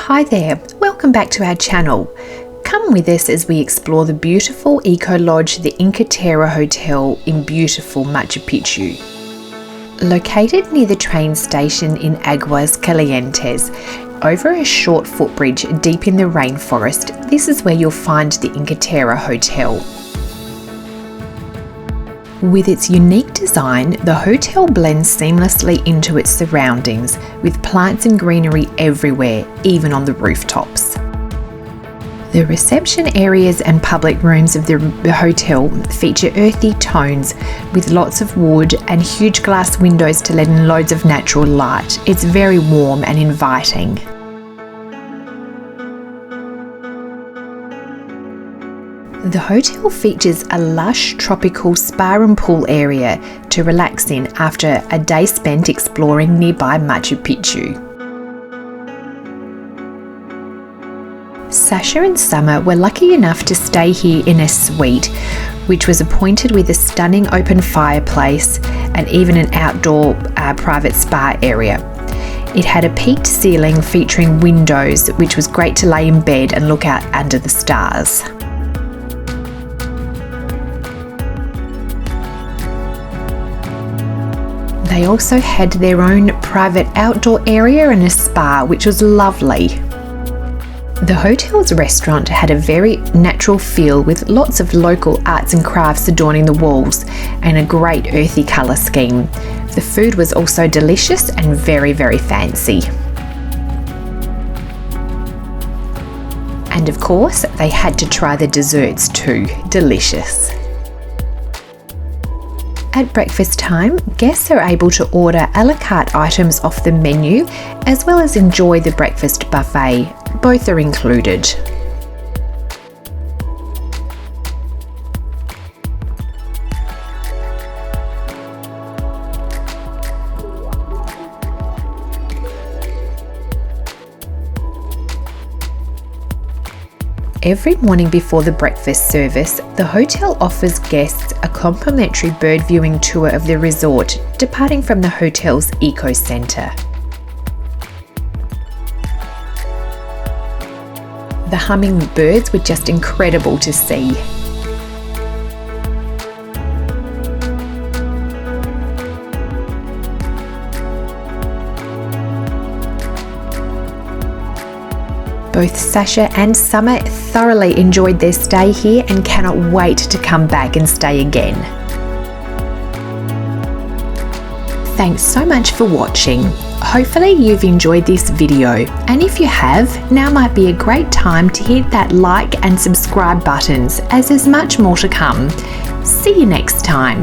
Hi there, welcome back to our channel. Come with us as we explore the beautiful eco-lodge, the Inkaterra Hotel in beautiful Machu Picchu. Located near the train station in Aguas Calientes, over a short footbridge deep in the rainforest, this is where you'll find the Inkaterra Hotel. With its unique design, the hotel blends seamlessly into its surroundings, with plants and greenery everywhere, even on the rooftops. The reception areas and public rooms of the hotel feature earthy tones, with lots of wood and huge glass windows to let in loads of natural light. It's very warm and inviting. The hotel features a lush tropical spa and pool area to relax in after a day spent exploring nearby Machu Picchu. Sasha and Summer were lucky enough to stay here in a suite, which was appointed with a stunning open fireplace and even an outdoor private spa area. It had a peaked ceiling featuring windows, which was great to lay in bed and look out under the stars. They also had their own private outdoor area and a spa, which was lovely. The hotel's restaurant had a very natural feel with lots of local arts and crafts adorning the walls and a great earthy colour scheme. The food was also delicious and very, very fancy. And of course, they had to try the desserts too. Delicious. At breakfast time, guests are able to order a la carte items off the menu, as well as enjoy the breakfast buffet. Both are included. Every morning before the breakfast service, the hotel offers guests a complimentary bird viewing tour of the resort, departing from the hotel's eco centre. The humming birds were just incredible to see. Both Sasha and Summer thoroughly enjoyed their stay here and cannot wait to come back and stay again. Thanks so much for watching. Hopefully you've enjoyed this video, and if you have, now might be a great time to hit that like and subscribe buttons, as there's much more to come. See you next time.